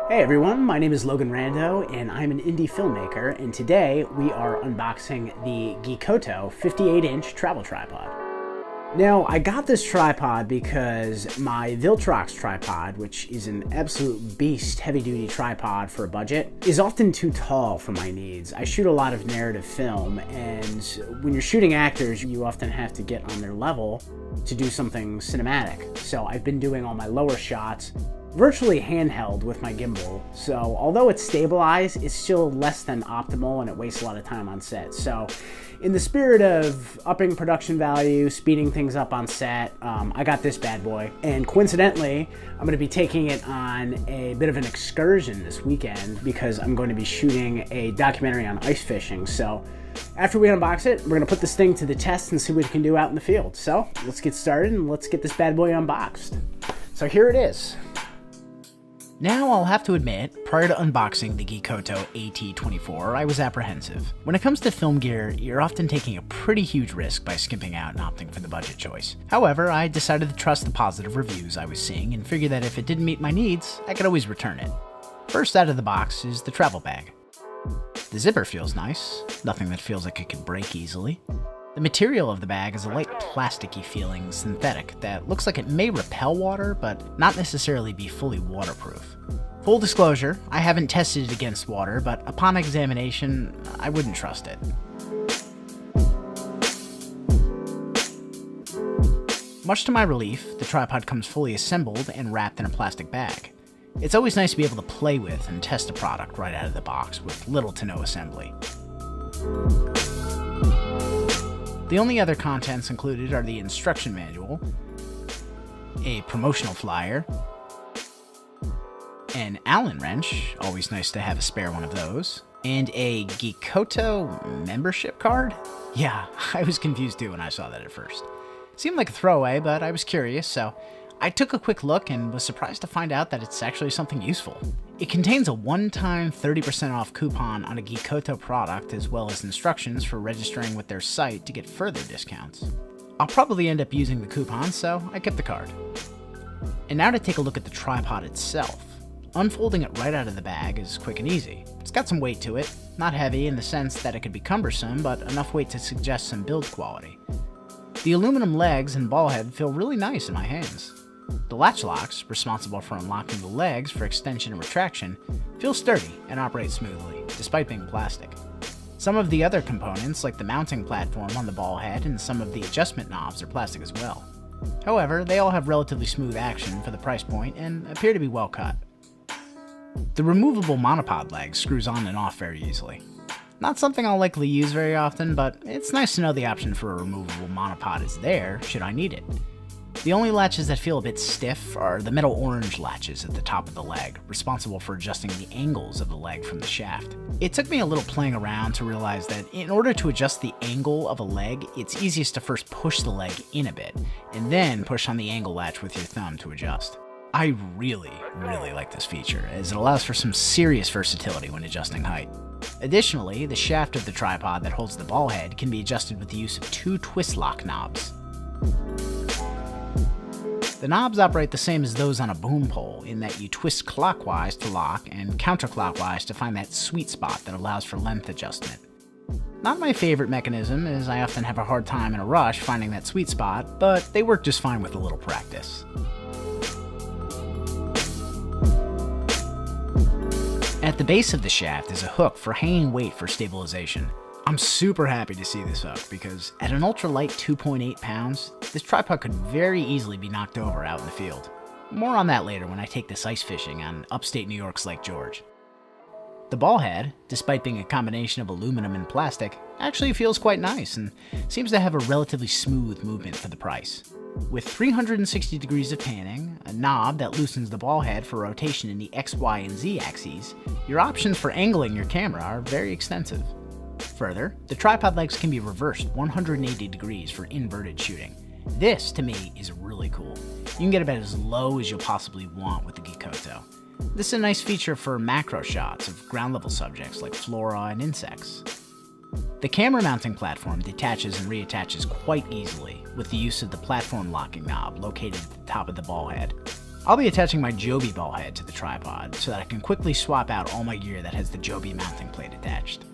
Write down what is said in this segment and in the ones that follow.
Hey everyone, my name is Logan Rando and I'm an indie filmmaker, and today we are unboxing the GEEKOTO 58-inch travel tripod. Now, I got this tripod because my Viltrox tripod, which is an absolute beast heavy-duty tripod for a budget, is often too tall for my needs. I shoot a lot of narrative film, and when you're shooting actors, you often have to get on their level to do something cinematic. So I've been doing all my lower shots virtually handheld with my gimbal, so although it's stabilized, it's still less than optimal and it wastes a lot of time on set. So in the spirit of upping production value, speeding things up on set, I got this bad boy, and coincidentally I'm going to be taking it on a bit of an excursion this weekend because I'm going to be shooting a documentary on ice fishing. So after we unbox it, we're going to put this thing to the test and see what it can do out in the field. So let's get started and let's get this bad boy unboxed. So here it is. Now, I'll have to admit, prior to unboxing the GEEKOTO AT24, I was apprehensive. When it comes to film gear, you're often taking a pretty huge risk by skimping out and opting for the budget choice. However, I decided to trust the positive reviews I was seeing and figured that if it didn't meet my needs, I could always return it. First out of the box is the travel bag. The zipper feels nice, nothing that feels like it could break easily. The material of the bag is a light plasticky feeling synthetic that looks like it may repel water, but not necessarily be fully waterproof. Full disclosure, I haven't tested it against water, but upon examination, I wouldn't trust it. Much to my relief, the tripod comes fully assembled and wrapped in a plastic bag. It's always nice to be able to play with and test a product right out of the box with little to no assembly. The only other contents included are the instruction manual, a promotional flyer, an Allen wrench, always nice to have a spare one of those, and a GEEKOTO membership card? Yeah, I was confused too when I saw that at first. Seemed like a throwaway, but I was curious, so I took a quick look and was surprised to find out that it's actually something useful. It contains a one-time 30% off coupon on a GEEKOTO product, as well as instructions for registering with their site to get further discounts. I'll probably end up using the coupon, so I kept the card. And now to take a look at the tripod itself. Unfolding it right out of the bag is quick and easy. It's got some weight to it, not heavy in the sense that it could be cumbersome, but enough weight to suggest some build quality. The aluminum legs and ball head feel really nice in my hands. The latch locks, responsible for unlocking the legs for extension and retraction, feel sturdy and operate smoothly, despite being plastic. Some of the other components, like the mounting platform on the ball head and some of the adjustment knobs, are plastic as well. However, they all have relatively smooth action for the price point and appear to be well cut. The removable monopod leg screws on and off very easily. Not something I'll likely use very often, but it's nice to know the option for a removable monopod is there should I need it. The only latches that feel a bit stiff are the metal orange latches at the top of the leg, responsible for adjusting the angles of the leg from the shaft. It took me a little playing around to realize that in order to adjust the angle of a leg, it's easiest to first push the leg in a bit, and then push on the angle latch with your thumb to adjust. I really like this feature, as it allows for some serious versatility when adjusting height. Additionally, the shaft of the tripod that holds the ball head can be adjusted with the use of two twist lock knobs. The knobs operate the same as those on a boom pole in that you twist clockwise to lock and counterclockwise to find that sweet spot that allows for length adjustment. Not my favorite mechanism, as I often have a hard time in a rush finding that sweet spot, but they work just fine with a little practice. At the base of the shaft is a hook for hanging weight for stabilization. I'm super happy to see this hook because at an ultralight 2.8 pounds, this tripod could very easily be knocked over out in the field. More on that later when I take this ice fishing on upstate New York's Lake George. The ball head, despite being a combination of aluminum and plastic, actually feels quite nice and seems to have a relatively smooth movement for the price. With 360 degrees of panning, a knob that loosens the ball head for rotation in the X, Y, and Z axes, your options for angling your camera are very extensive. Further, the tripod legs can be reversed 180 degrees for inverted shooting. This, to me, is really cool. You can get about as low as you'll possibly want with the GEEKOTO. This is a nice feature for macro shots of ground-level subjects like flora and insects. The camera mounting platform detaches and reattaches quite easily with the use of the platform locking knob located at the top of the ball head. I'll be attaching my Joby ball head to the tripod so that I can quickly swap out all my gear that has the Joby mounting plate attached.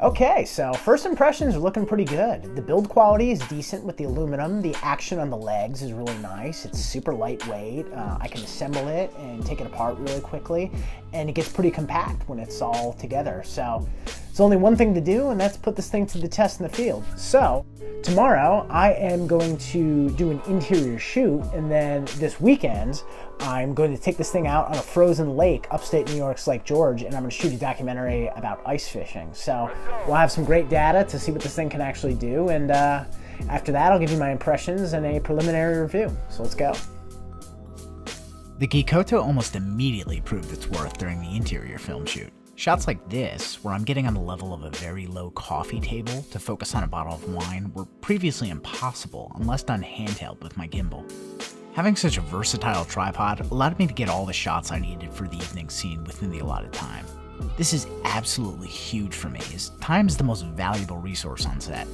Okay, so first impressions are looking pretty good. The build quality is decent with the aluminum. The action on the legs is really nice. It's super lightweight. I can assemble it and take it apart really quickly, and it gets pretty compact when it's all together. So it's only one thing to do, and that's put this thing to the test in the field. So tomorrow I am going to do an interior shoot, and then this weekend I'm going to take this thing out on a frozen lake upstate New York's Lake George, and I'm going to shoot a documentary about ice fishing. So we'll have some great data to see what this thing can actually do, and after that I'll give you my impressions and a preliminary review. So let's go. The GEEKOTO almost immediately proved its worth during the interior film shoot. Shots like this, where I'm getting on the level of a very low coffee table to focus on a bottle of wine, were previously impossible unless done handheld with my gimbal. Having such a versatile tripod allowed me to get all the shots I needed for the evening scene within the allotted time. This is absolutely huge for me, as time is the most valuable resource on set.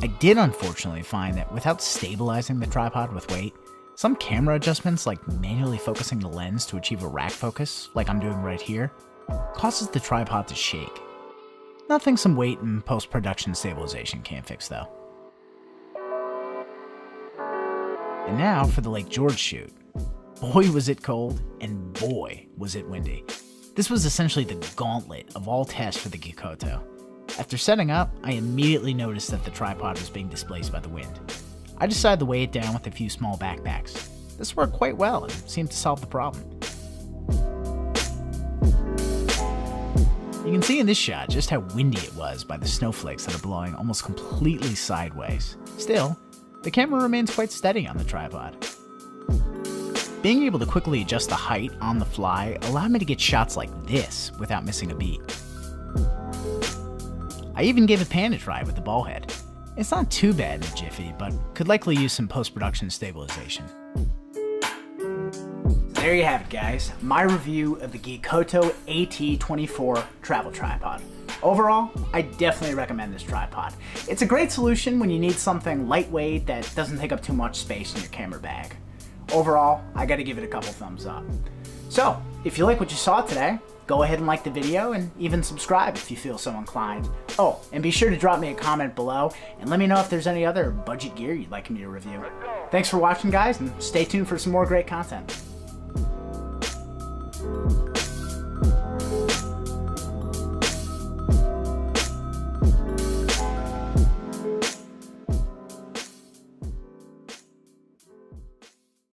I did unfortunately find that without stabilizing the tripod with weight, some camera adjustments like manually focusing the lens to achieve a rack focus, like I'm doing right here, causes the tripod to shake. Nothing some weight and post-production stabilization can't fix though. And now for the Lake George shoot. Boy was it cold, and boy was it windy. This was essentially the gauntlet of all tests for the GEEKOTO. After setting up, I immediately noticed that the tripod was being displaced by the wind. I decided to weigh it down with a few small backpacks. This worked quite well and seemed to solve the problem. You can see in this shot just how windy it was by the snowflakes that are blowing almost completely sideways. Still, the camera remains quite steady on the tripod. Being able to quickly adjust the height on the fly allowed me to get shots like this without missing a beat. I even gave a pan a try with the ball head. It's not too bad in a jiffy, but could likely use some post-production stabilization. There you have it, guys. My review of the GEEKOTO AT24 travel tripod. Overall, I definitely recommend this tripod. It's a great solution when you need something lightweight that doesn't take up too much space in your camera bag. Overall, I gotta give it a couple thumbs up. So, if you like what you saw today, go ahead and like the video and even subscribe if you feel so inclined. Oh, and be sure to drop me a comment below and let me know if there's any other budget gear you'd like me to review. Thanks for watching, guys, and stay tuned for some more great content.